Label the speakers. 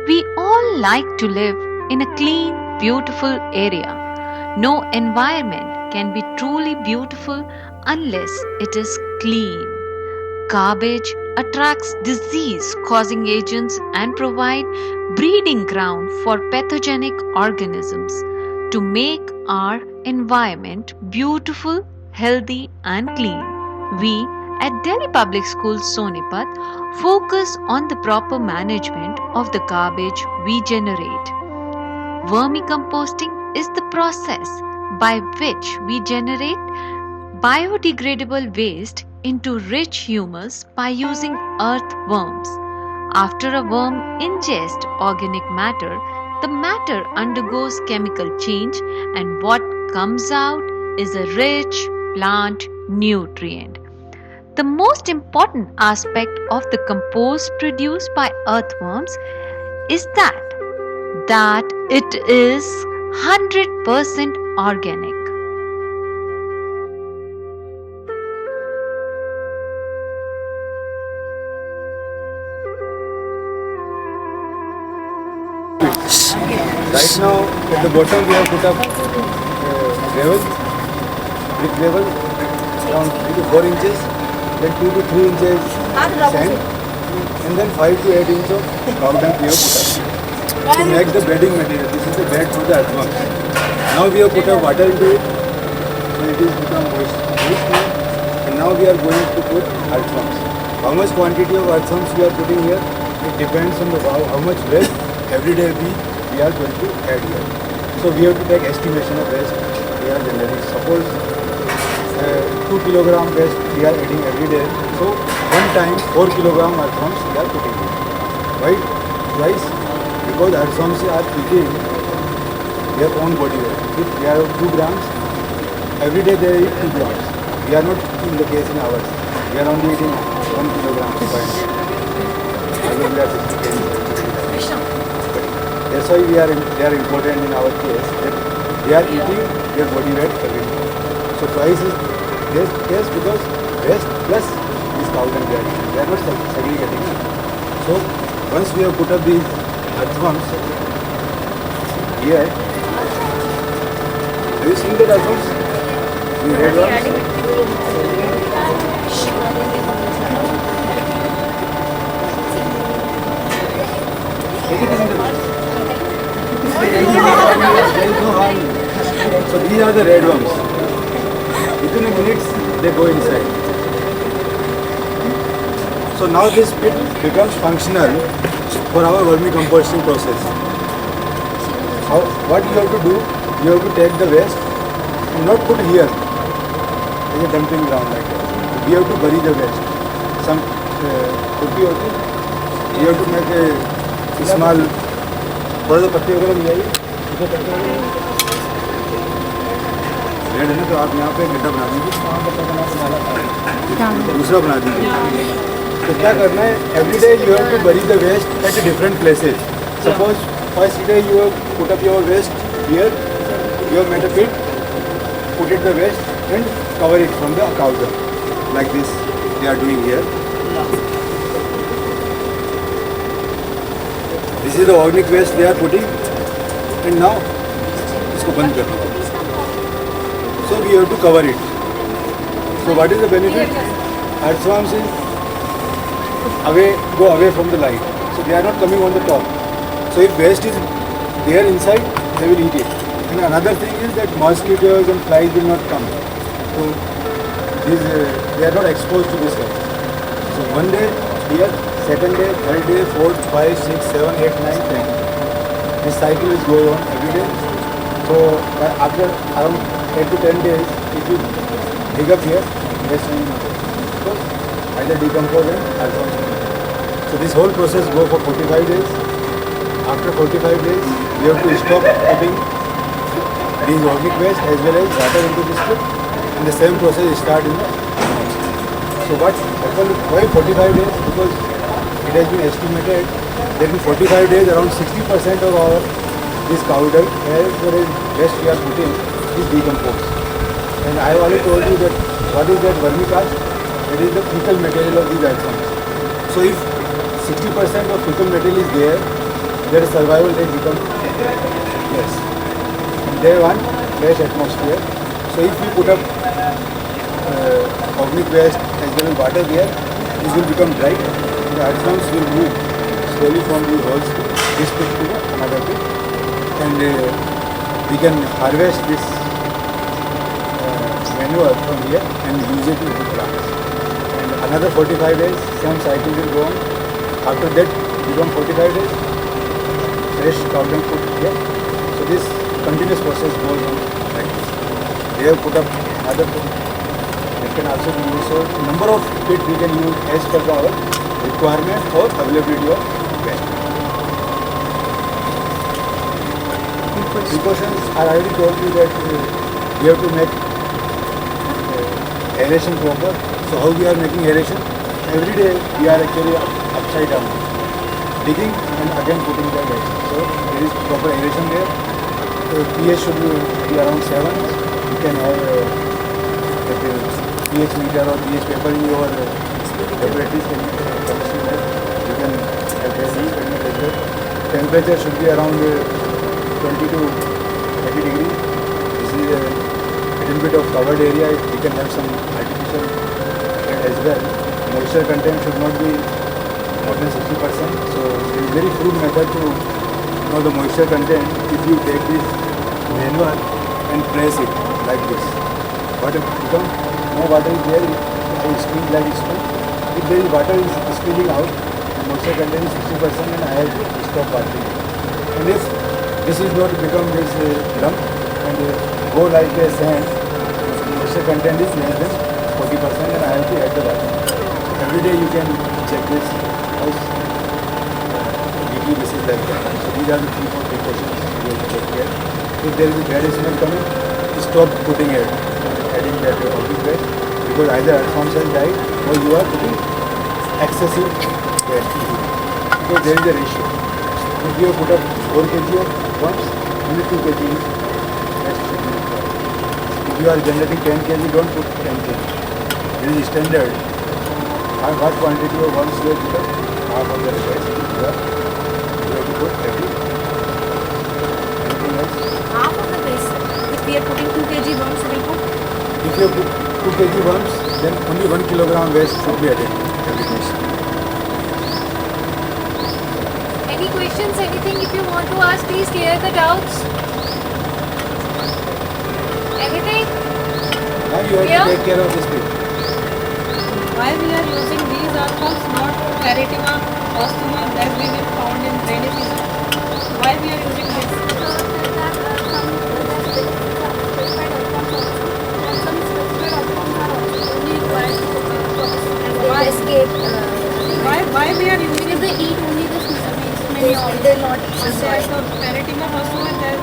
Speaker 1: We all like to live in a clean, beautiful area. No environment can be truly beautiful unless it is clean. Garbage attracts disease causing agents and provide breeding ground for pathogenic organisms. To make our environment beautiful, healthy and clean, we at Delhi Public Schools Sonipat focus on the proper management of the garbage we generate. Vermicomposting is the process by which we generate biodegradable waste into rich humus by using earthworms. After a worm ingests organic matter, the matter undergoes chemical change and what comes out is a rich plant nutrient. The most important aspect of the compost produced by earthworms is that it is 100% organic.
Speaker 2: Right now, at the bottom we have put up gravel, brick gravel, around 3 to 4 inches, then 2 to 3 inches sand, and then 5 to 8 inches of cow dung we have put up. To make the bedding material, this is the bed for the earthworms. Now we have put up water into it, so it is become moist now, and now we are going to put earthworms. How much quantity of earthworms we are putting here, it depends on the how much waste every day we are going to add here. So we have to take estimation of waste we are generating. Suppose 2 kilogram waste we are adding every day. So one time 4 kilogram earthworms we are putting here. Why twice? Because earthworms are eating their own body weight. If we have 2 grams, every day they eat 2 grams. We are not in the case in ours. We are only eating 1 kilogram per day. Again we are 50 kg. That's why they are important in our case, that they are eating their body weight every day. So twice is this case because waste plus this cow dung they are not segregating. So once we have put up these earthworms here, have you seen the earthworms? The red ones? Take it in the So these are the red worms. Within a minute they go inside. So now this pit becomes functional for our vermicomposting process. What you have to do, you have to take the waste and not put here in a dumping ground like that. We have to bury the waste. Some you have to make a small थोड़ा सा पत्ते वगैरह मिल जाइए red है ना, तो आप यहाँ पे गड्ढा बना दीजिए, दूसरा बना दीजिए. तो क्या करना है, every day you have to bury the waste at different places. Suppose first day you have put up your waste here, you have made a pit, put it the waste and cover it from the cow dung like this they are doing here. This is the organic waste they are putting, and now इसको बंद करना होगा. So we have to cover it. So what is the benefit? Earthworms is go away from the light. So they are not coming on the top. So if waste is there inside, they will eat it. And another thing is that mosquitoes and flies will not come. So they are not exposed to this waste. So one day here, second day, third day, 4th, 5, 6, 7, 8, 9, 10. This cycle is going on every day. So after around 8 to 10 days, if you dig up here, waste will either decompose and earthworms. So this whole process goes for 45 days. After 45 days, we have to stop putting these organic waste as well as water into this pit, and the same process start in the. So what happened? Why 45 days? Because it has been estimated that in 45 days around 60% of our this cow dung as well as waste we are putting is decomposed. And I have already told you that what is that vermicast? It is the fecal material of these earthworms. So if 60% of fecal material is there their survival rate becomes less. And they want fresh atmosphere. So if you put up organic waste as well as water there, this will become dry. The earthworms will move slowly from the holes, this pit to another pit, and we can harvest this manure from here and use it in the plants. And another 45 days, same cycle will go on. After that, become 45 days, fresh cow dung put here. So this continuous process goes on like this. They have put up other pit. It can also be used. So number of pit we can use as per our requirement or availability of waste. Precautions, I already told you that we have to make aeration proper. So how we are making aeration? Every day we are actually upside down, digging and again putting the waste. So there is proper aeration there. pH should be around 7. You can have pH meter or pH paper in your laboratories. You can have temperature. Temperature should be around 20 to 30 degrees. This is a little bit of covered area. We can have some artificial as well. Moisture content should not be more than 60%. So it is very crude method to know the moisture content. If you take this manure and press it like this, what become no water is there, I squeeze like this one. If there is water is spilling out, the moisture content is 60% and I have to stop watering it. And if this is not become this lump and go like a sand, moisture content is less than 40% and I have to add the water. Every day you can check this house weekly basis like that. So these are the 3-4 precautions you have to take care. If there is a bad smell coming, stop putting it, adding that organic waste, because either earthworms has died or you are putting excessive waste. So there is a ratio. If you put up 4 kg of worms, only 2 kg is waste should be required. If you are generating 10 kg, don't put 10 kg. This is standard. What quantity of worms you have put up? Half of the waste you have to put every. Anything else?
Speaker 3: Half of the waste. If we are putting 2 kg worms, we put.
Speaker 2: If you put 2 kg worms, then only 1 kilogram waste should be added every day.
Speaker 3: Any questions, anything if you want to ask, please clear the doubts. Anything?
Speaker 2: Now you have
Speaker 3: Yeah.
Speaker 2: to take care of this pit.
Speaker 4: Why we are using these earthworms, not Paratima, Ostoma, that we will found in rainy season? Why we are using this? Why we are using
Speaker 3: Because they eat only the
Speaker 4: many
Speaker 3: they
Speaker 4: all not so Paratima, Ostoma, that